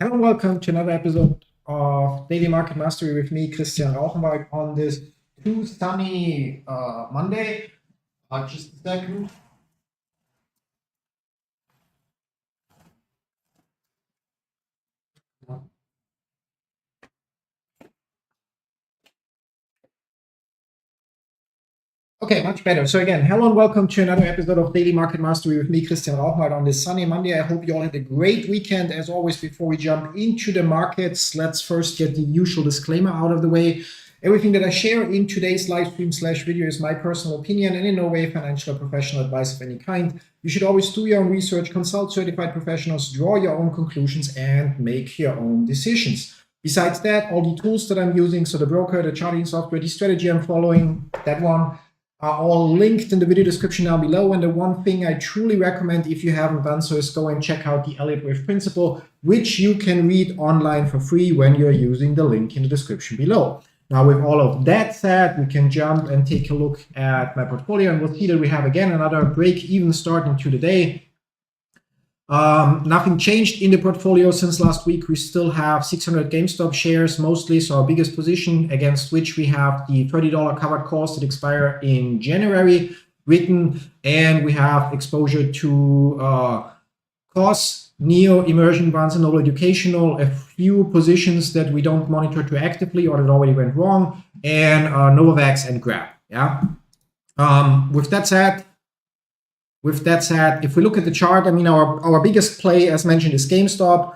Hello and welcome to another episode of Daily Market Mastery with me, Christian Rauchenwald, on this too sunny Monday. Just a second. Okay, much better. So again, hello and welcome to another episode of Daily Market Mastery with me, Christian Rauchenwald, on this sunny Monday. I hope you all had a great weekend. As always, before we jump into the markets, let's first get the usual disclaimer out of the way. Everything that I share in today's live stream / video is my personal opinion and in no way financial or professional advice of any kind. You should always do your own research, consult certified professionals, draw your own conclusions, and make your own decisions. Besides that, all the tools that I'm using, so the broker, the charting software, the strategy I'm following, that one, are all linked in the video description down below. And the one thing I truly recommend, if you haven't done so, is go and check out the Elliott Wave Principle, which you can read online for free when you're using the link in the description below. Now, with all of that said, we can jump and take a look at my portfolio, and we'll see that we have again another break-even start into the day. Nothing changed in the portfolio since last week. We still have 600 GameStop shares mostly, so our biggest position, against which we have the $30 covered calls that expire in January written, and we have exposure to COS, Neo, Immersion, Barnes & Noble Educational, a few positions that we don't monitor too actively or that already went wrong, and Novavax and Grab. Yeah. With that said, if we look at the chart, I mean, our biggest play, as mentioned, is GameStop.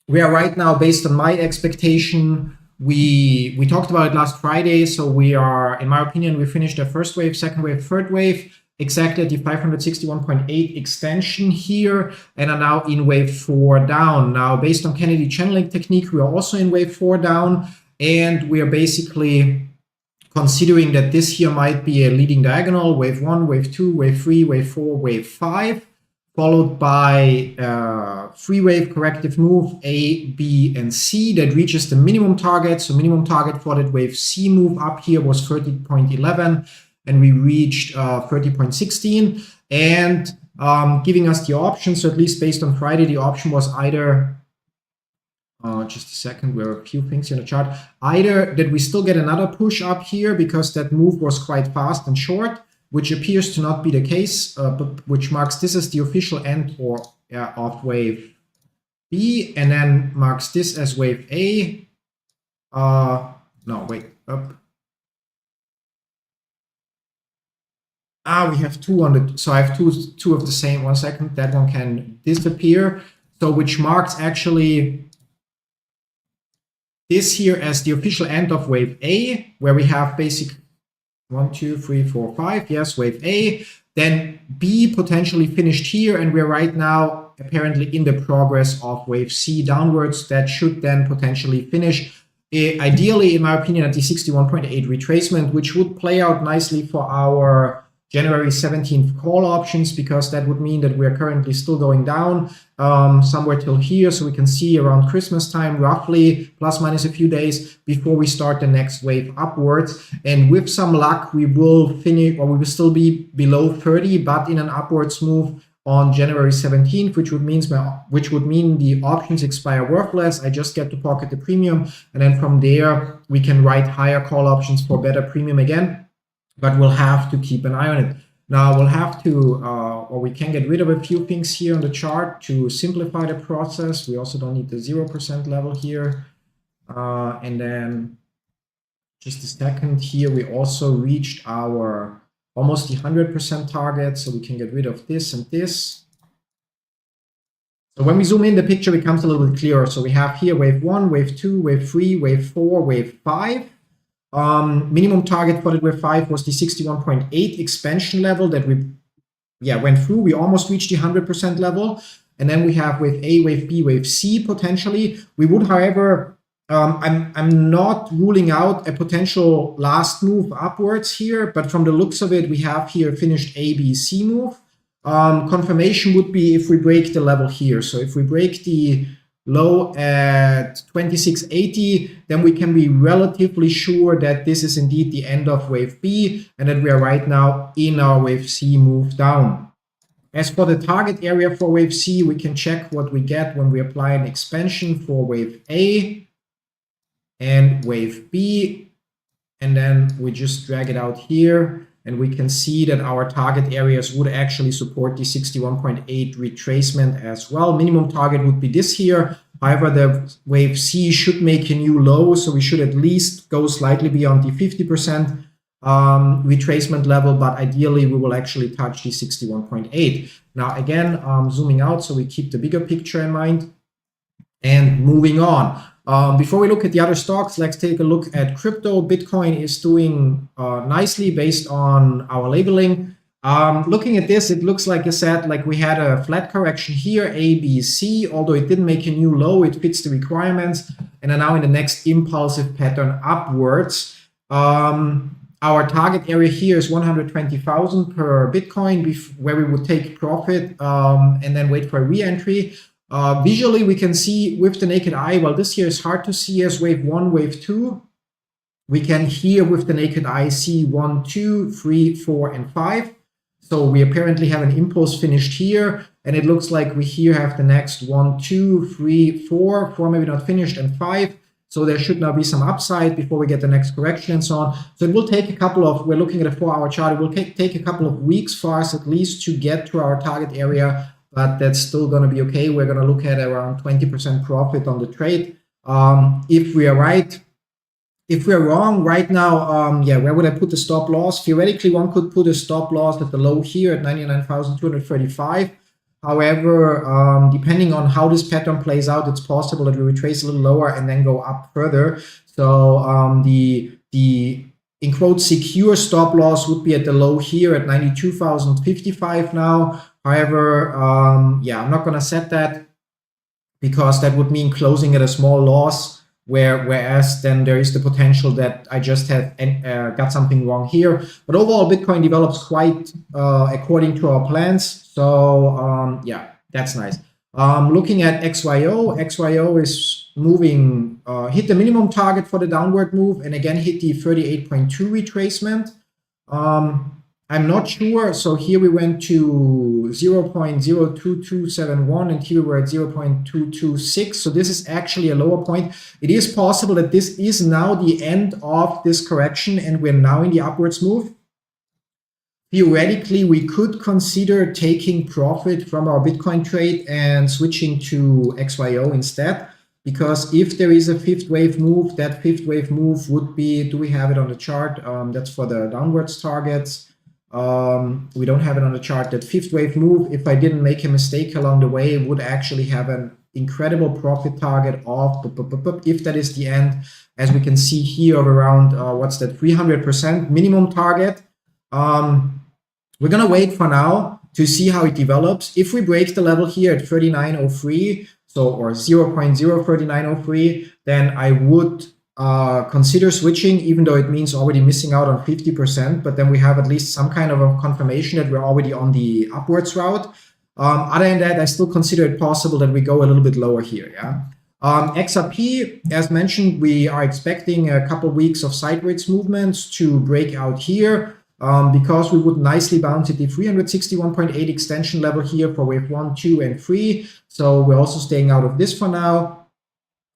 We are right now, based on my expectation, we talked about it last Friday, so we are, in my opinion, we finished the first wave, second wave, third wave, exactly at the 561.8 extension here, and are now in wave 4 down. Now, based on Kennedy channeling technique, we are also in wave 4 down, and we are basically considering that this here might be a leading diagonal, wave 1, wave 2, wave 3, wave 4, wave 5, followed by three-wave corrective move A, B, and C that reaches the minimum target. So minimum target for that wave C move up here was 30.11, and we reached 30.16, and giving us the option. So at least based on Friday, the option was either just a second, there are a few things in the chart. Either that we still get another push up here because that move was quite fast and short, which appears to not be the case, but which marks this as the official end of wave B, and then marks this as wave A. No, wait, up. We have two on the, so I have two of the same. 1 second, that one can disappear. So which marks actually this here as the official end of wave A, where we have basic 1, 2, 3, 4, 5. Yes, wave A. Then B potentially finished here, and we're right now apparently in the progress of wave C downwards. That should then potentially finish, ideally, in my opinion, at the 61.8 retracement, which would play out nicely for our January 17th call options, because that would mean that we are currently still going down somewhere till here. So we can see around Christmas time, roughly plus minus a few days before we start the next wave upwards. And with some luck, we will finish, or we will still be below 30, but in an upwards move on January 17th, which would mean the options expire worthless. I just get to pocket the premium, and then from there we can write higher call options for better premium again. But we'll have to keep an eye on it. Now we'll have to, or we can get rid of a few things here on the chart to simplify the process. We also don't need the 0% level here. And then just a second here, we also reached our almost the 100% target. So we can get rid of this and this. So when we zoom in, the picture becomes a little bit clearer. So we have here wave 1, wave 2, wave 3, wave 4, wave 5. Minimum target for the wave 5 was the 61.8 expansion level that we went through. We almost reached the 100% level. And then we have wave A, wave B, wave C potentially. We would, however, I'm not ruling out a potential last move upwards here, but from the looks of it, we have here finished A, B, C move. Confirmation would be if we break the level here. So if we break the low at 2680, then we can be relatively sure that this is indeed the end of wave B, and that we are right now in our wave C move down. As for the target area for wave C, we can check what we get when we apply an expansion for wave A and wave B. And then we just drag it out here, and we can see that our target areas would actually support the 61.8 retracement as well. Minimum target would be this here. However, the wave C should make a new low, so we should at least go slightly beyond the 50% retracement level, but ideally we will actually touch the 61.8. Now again, zooming out so we keep the bigger picture in mind and moving on. Before we look at the other stocks, let's take a look at crypto. Bitcoin is doing nicely based on our labeling. Looking at this, it looks like I said, like we had a flat correction here, A, B, C, although it didn't make a new low, it fits the requirements, and are now in the next impulsive pattern upwards. Our target area here is 120,000 per Bitcoin, where we would take profit and then wait for a re-entry. Visually, we can see with the naked eye, well, this here is hard to see as wave 1, wave 2. We can here with the naked eye see 1, 2, 3, 4, and 5. So we apparently have an impulse finished here, and it looks like we here have the next 1, 2, 3, 4, 4 maybe not finished, and 5. So there should now be some upside before we get the next correction and so on. So it will take a couple of, we're looking at a 4-hour chart, it will take a couple of weeks for us at least to get to our target area, but that's still going to be okay. We're going to look at around 20% profit on the trade. If we are right, if we're wrong right now, yeah, where would I put the stop loss? Theoretically, one could put a stop loss at the low here at 99,235. However, depending on how this pattern plays out, it's possible that we retrace a little lower and then go up further. So the in quote secure stop loss would be at the low here at 92,055 now. However, yeah, I'm not going to set that because that would mean closing at a small loss. Whereas then there is the potential that I just have got something wrong here. But overall, Bitcoin develops quite according to our plans. So yeah, that's nice. Looking at XYO is moving, hit the minimum target for the downward move, and again hit the 38.2 retracement. I'm not sure. So here we went to 0.02271 and here we were at 0.226. So this is actually a lower point. It is possible that this is now the end of this correction and we're now in the upwards move. Theoretically, we could consider taking profit from our Bitcoin trade and switching to XYO instead. Because if there is a fifth wave move, that fifth wave move would be, do we have it on the chart? That's for the downwards targets. We don't have it on the chart. That fifth wave move, if I didn't make a mistake along the way, would actually have an incredible profit target of, if that is the end, as we can see here, of around, what's that, 300% minimum target. We're going to wait for now to see how it develops. If we break the level here at 39.03, so or 0.03903, then I would consider switching, even though it means already missing out on 50%, but then we have at least some kind of a confirmation that we're already on the upwards route. Other than that, I still consider it possible that we go a little bit lower here. Yeah. XRP, as mentioned, we are expecting a couple of weeks of sideways movements to break out here. Because we would nicely bounce at the 361.8 extension level here for wave 1, 2, and 3. So we're also staying out of this for now.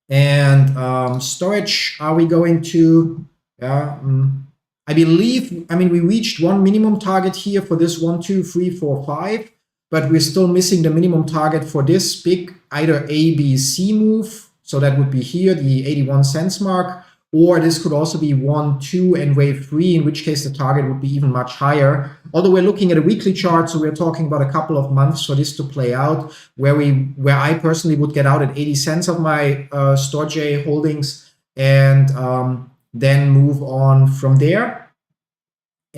And storage, are we going to, I believe, I mean, we reached one minimum target here for this 1, 2, 3, 4, 5, but we're still missing the minimum target for this big either A, B, C move. So that would be here, the 81 cents mark. Or this could also be 1, 2, and wave 3, in which case the target would be even much higher. Although we're looking at a weekly chart, so we're talking about a couple of months for this to play out, where I personally would get out at 80 cents of my StorJ holdings and then move on from there.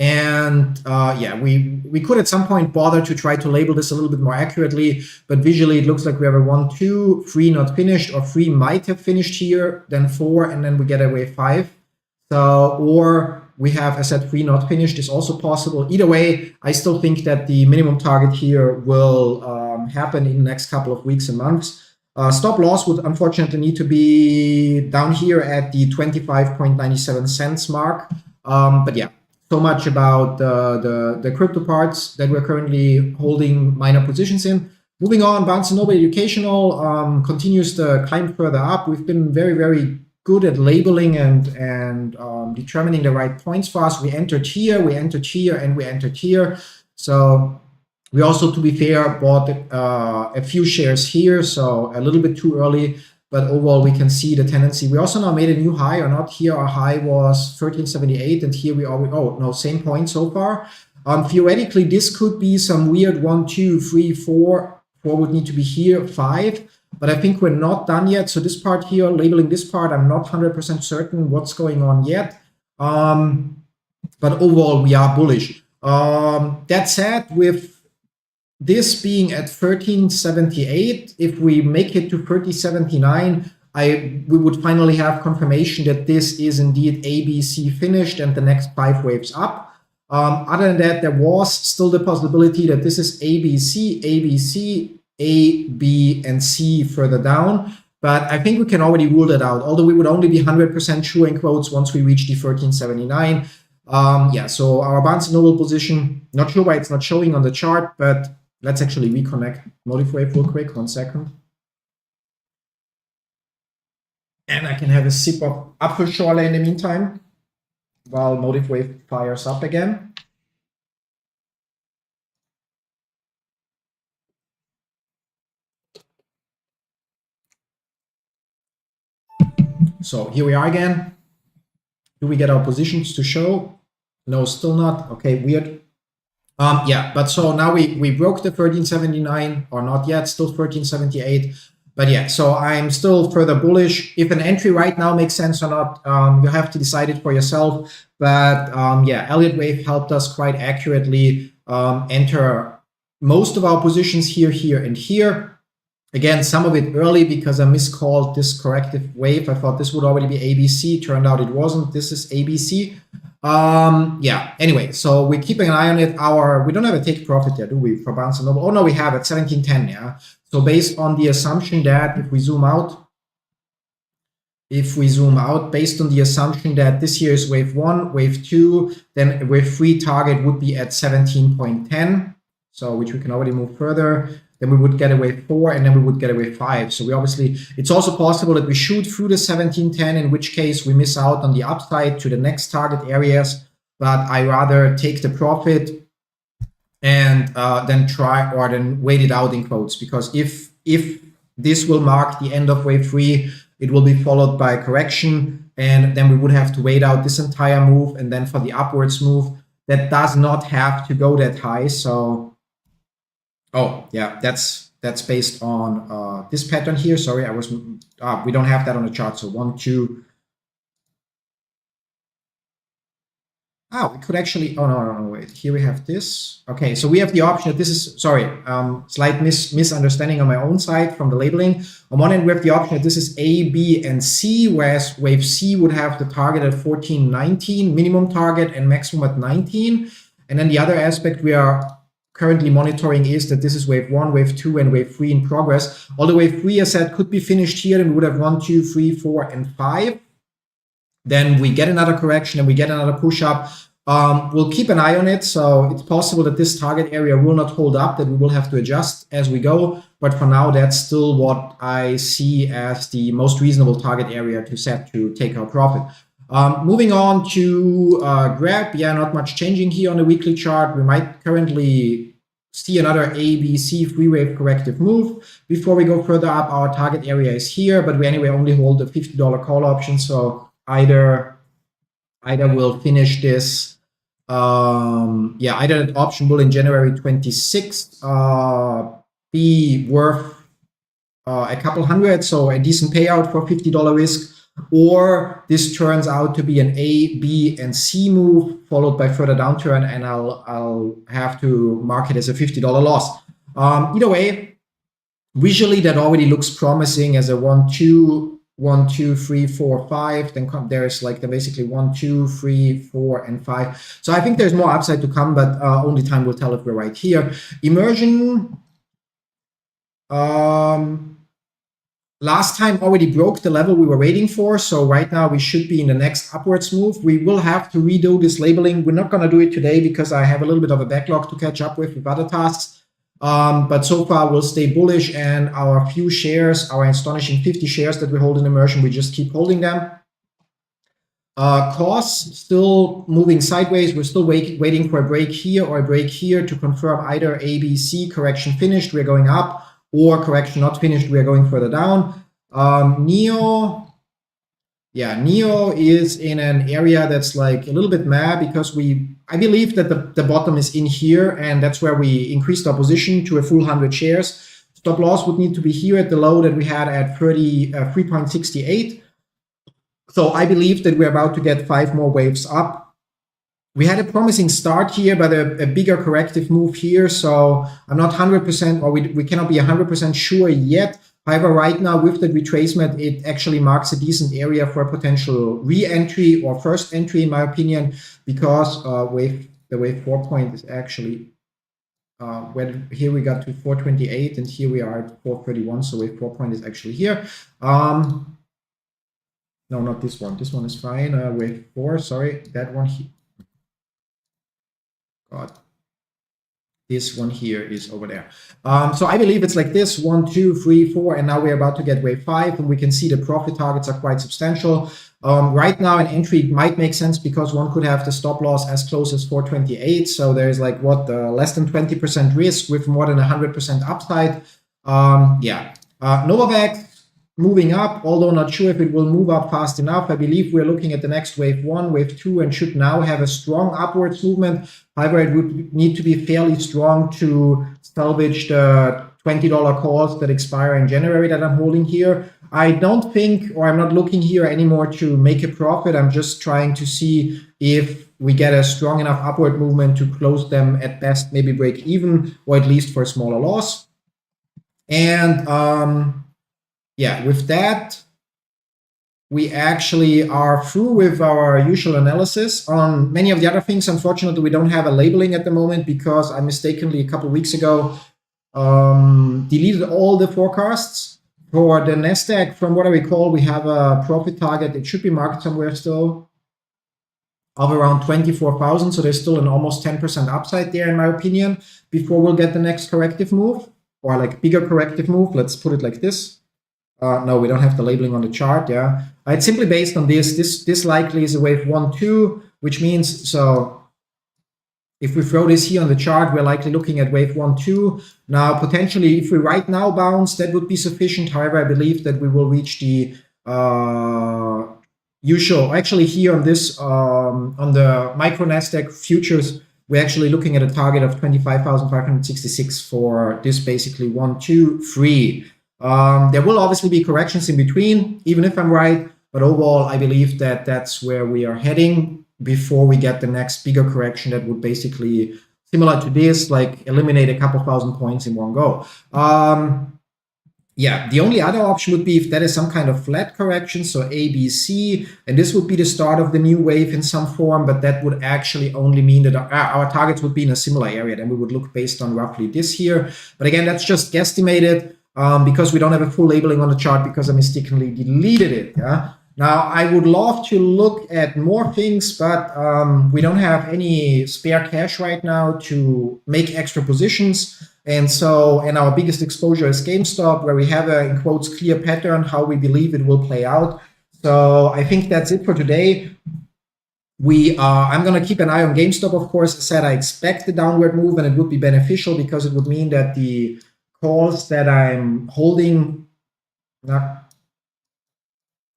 And yeah, we could at some point bother to try to label this a little bit more accurately, but visually it looks like we have a 1, 2, 3 not finished, or 3 might have finished here, then 4, and then we get a wave 5. So, or we have, as I said, 3 not finished is also possible. Either way, I still think that the minimum target here will happen in the next couple of weeks and months. Stop loss would unfortunately need to be down here at the 25.97 cents mark. But yeah, so much about the crypto parts that we're currently holding minor positions in. Moving on, Barnes & Noble Educational continues to climb further up. We've been very, very good at labeling and determining the right points for us. We entered here, we entered here, and we entered here. So we also, to be fair, bought a few shares here, so a little bit too early. But overall, we can see the tendency. We also now made a new high, or not here. Our high was 1378, and here we are. Oh no, same point so far. Theoretically, this could be some weird 1, 2, 3, 4. 4 would need to be here, 5. But I think we're not done yet. So this part here, labeling this part, I'm not 100% certain what's going on yet. But overall, we are bullish. That said, with this being at 1378, if we make it to 3079, we would finally have confirmation that this is indeed ABC finished and the next 5 waves up. Other than that, there was still the possibility that this is ABC, ABC, A, B, and C further down. But I think we can already rule that out, although we would only be 100% sure in quotes once we reach the 1379. Yeah, so our Barnes & Noble position, not sure why it's not showing on the chart, but let's actually reconnect Motive Wave real quick, 1 second. And I can have a sip of Apfelschorle in the meantime, while Motive Wave fires up again. So here we are again. Do we get our positions to show? No, still not. Okay, weird. Yeah, but so now we broke the 1379, or not yet, still 1378. But yeah, so I'm still further bullish. If an entry right now makes sense or not, you have to decide it for yourself. But yeah, Elliott Wave helped us quite accurately enter most of our positions here, here, and here. Again, some of it early because I miscalled this corrective wave. I thought this would already be ABC. Turned out it wasn't. This is ABC. Yeah, anyway, so we're keeping an eye on it. We don't have a take profit there, do we, for Barnes & Noble? Oh, no, we have it, 1710, yeah. So based on the assumption that if we zoom out, based on the assumption that this here is wave 1, wave 2, then wave 3 target would be at 17.10, so which we can already move further. Then we would get a wave 4, and then we would get a wave 5. So we obviously, it's also possible that we shoot through the 1710, in which case we miss out on the upside to the next target areas. But I rather take the profit and then wait it out in quotes, because if this will mark the end of wave 3, it will be followed by a correction, and then we would have to wait out this entire move, and then for the upwards move, that does not have to go that high. So oh, yeah, that's based on this pattern here. Sorry, we don't have that on the chart. So 1, 2. We could actually, oh, no, wait. Here we have this. Okay, so we have the option that this is, sorry, slight misunderstanding on my own side from the labeling. On one end, we have the option that this is A, B, and C, whereas wave C would have the target at 1419, minimum target, and maximum at 19. And then the other aspect we are currently monitoring is that this is wave 1, wave 2, and wave 3 in progress. Although wave 3, as I said, could be finished here, and we would have 1, 2, 3, 4, and 5. Then we get another correction and we get another push up. We'll keep an eye on it. So it's possible that this target area will not hold up, that we will have to adjust as we go. But for now, that's still what I see as the most reasonable target area to set to take our profit. Moving on to grab, yeah, not much changing here on the weekly chart. We might currently see another ABC 3-wave corrective move before we go further up. Our target area is here, but we anyway only hold a $50 call option. So either we'll finish this, either that option will in January 26th be worth a couple hundred, so a decent payout for $50 risk. Or this turns out to be an A, B, and C move followed by further downturn, and I'll have to mark it as a $50 loss. Either way, visually that already looks promising as a 1, 2, 1, 2, 3, 4, 5. Then there's like the basically 1, 2, 3, 4, and 5. So I think there's more upside to come, but only time will tell if we're right here. Immersion. last time already broke the level we were waiting for. So right now we should be in the next upwards move. We will have to redo this labeling. We're not going to do it today because I have a little bit of a backlog to catch up with other tasks. But so far we'll stay bullish, and our few shares, our astonishing 50 shares that we hold in immersion, we just keep holding them. Costs still moving sideways. We're still waiting for a break here or a break here to confirm either A, B, C, correction finished, we're going up, or correction not finished, we're going further down. NEO is in an area that's like a little bit mad because I believe that the bottom is in here, and that's where we increased our position to a full 100 shares. Stop loss would need to be here at the low that we had at 3.68. So I believe that we're about to get 5 more waves up. We had a promising start here, but a bigger corrective move here. So I'm not 100%, or we cannot be 100% sure yet. However, right now with the retracement, it actually marks a decent area for a potential re-entry or first entry, in my opinion, because the wave 4 point is actually, here we got to 428 and here we are at 431. So wave 4 point is actually here. No, not this one. This one is fine. Wave 4, sorry, that one here. God. This one here is over there. So I believe it's like this, 1, 2, 3, 4, and now we're about to get wave 5, and we can see the profit targets are quite substantial. Right now, an entry might make sense because one could have the stop loss as close as 428. So there's like less than 20% risk with more than 100% upside. Novavax moving up, although not sure if it will move up fast enough. I believe we're looking at the next wave 1, wave 2, and should now have a strong upwards movement. However, it would need to be fairly strong to salvage the $20 calls that expire in January that I'm holding here. I don't think, or I'm not looking here anymore to make a profit. I'm just trying to see if we get a strong enough upward movement to close them at best, maybe break even, or at least for a smaller loss. And with that, we actually are through with our usual analysis. On many of the other things, unfortunately, we don't have a labeling at the moment because I mistakenly a couple of weeks ago deleted all the forecasts. For the NASDAQ, from what I recall, we have a profit target. It should be marked somewhere still of around 24,000. So there's still an almost 10% upside there, in my opinion, before we'll get the next corrective move, or like bigger corrective move. Let's put it like this. No, we don't have the labeling on the chart. Yeah, it's simply based on this. This likely is a wave 1, 2, which means, so if we throw this here on the chart, we're likely looking at wave 1, 2. Now, potentially, if we right now bounce, that would be sufficient. However, I believe that we will reach the usual. Actually, here on this on the micro NASDAQ futures, we're actually looking at a target of 25,566 for this, basically 1, 2, 3. There will obviously be corrections in between, even if I'm right, but overall, I believe that that's where we are heading before we get the next bigger correction that would basically, similar to this, like eliminate a couple thousand points in one go. The only other option would be if that is some kind of flat correction, so A, B, C, and this would be the start of the new wave in some form, but that would actually only mean that our targets would be in a similar area. Then we would look based on roughly this here. But again, that's just guesstimated. Because we don't have a full labeling on the chart because I mistakenly deleted it. Yeah. Now, I would love to look at more things, but we don't have any spare cash right now to make extra positions. And our biggest exposure is GameStop, where we have a, in quotes, clear pattern, how we believe it will play out. So I think that's it for today. I'm going to keep an eye on GameStop, of course. I said I expect the downward move, and it would be beneficial because it would mean that the calls that I'm holding.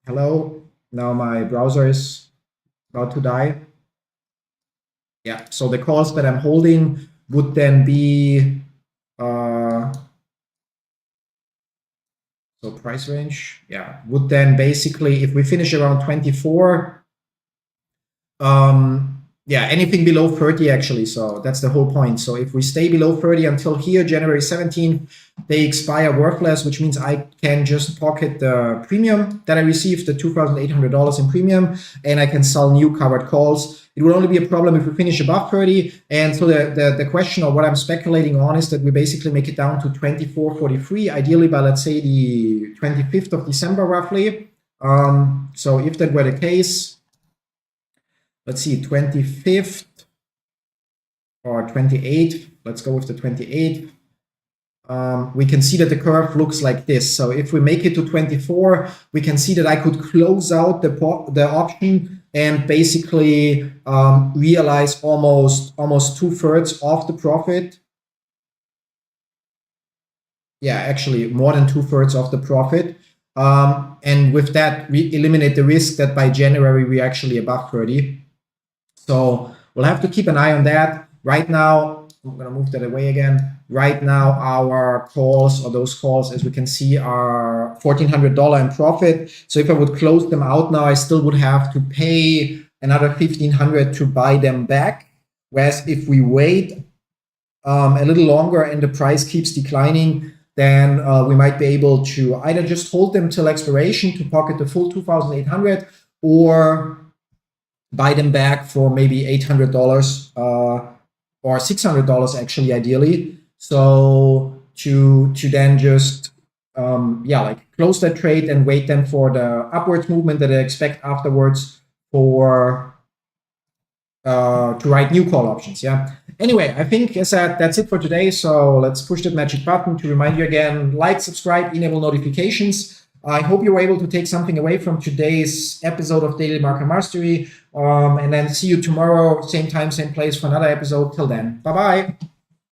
Hello. Now my browser is about to die. Yeah. So the calls that I'm holding would then be so price range. Yeah. Would then basically, if we finish around 24, Yeah, anything below 30 actually. So that's the whole point. So if we stay below 30 until here, January 17th, they expire worthless, which means I can just pocket the premium that I received, the $2,800 in premium, and I can sell new covered calls. It will only be a problem if we finish above 30. And so the question, or what I'm speculating on, is that we basically make it down to 24.43, ideally by, let's say, the 25th of December, roughly. So if that were the case, let's see, 25th or 28th. Let's go with the 28th. We can see that the curve looks like this. So if we make it to 24, we can see that I could close out the option and basically realize almost 2/3 of the profit. Yeah, actually more than 2/3 of the profit. And with that, we eliminate the risk that by January we're actually above 30. So we'll have to keep an eye on that. Right now, I'm going to move that away again. Right now, our calls, or those calls, as we can see, are $1,400 in profit. So if I would close them out now, I still would have to pay another $1,500 to buy them back. Whereas if we wait a little longer and the price keeps declining, then we might be able to either just hold them till expiration to pocket the full $2,800, or buy them back for maybe $800 or $600 actually, ideally. So to then just like close that trade and wait then for the upwards movement that I expect afterwards for to write new call options. Yeah. Anyway, I think as said, that's it for today. So let's push that magic button to remind you again: like, subscribe, enable notifications. I hope you were able to take something away from today's episode of Daily Market Mastery. And then see you tomorrow, same time, same place, for another episode. Till then, bye-bye.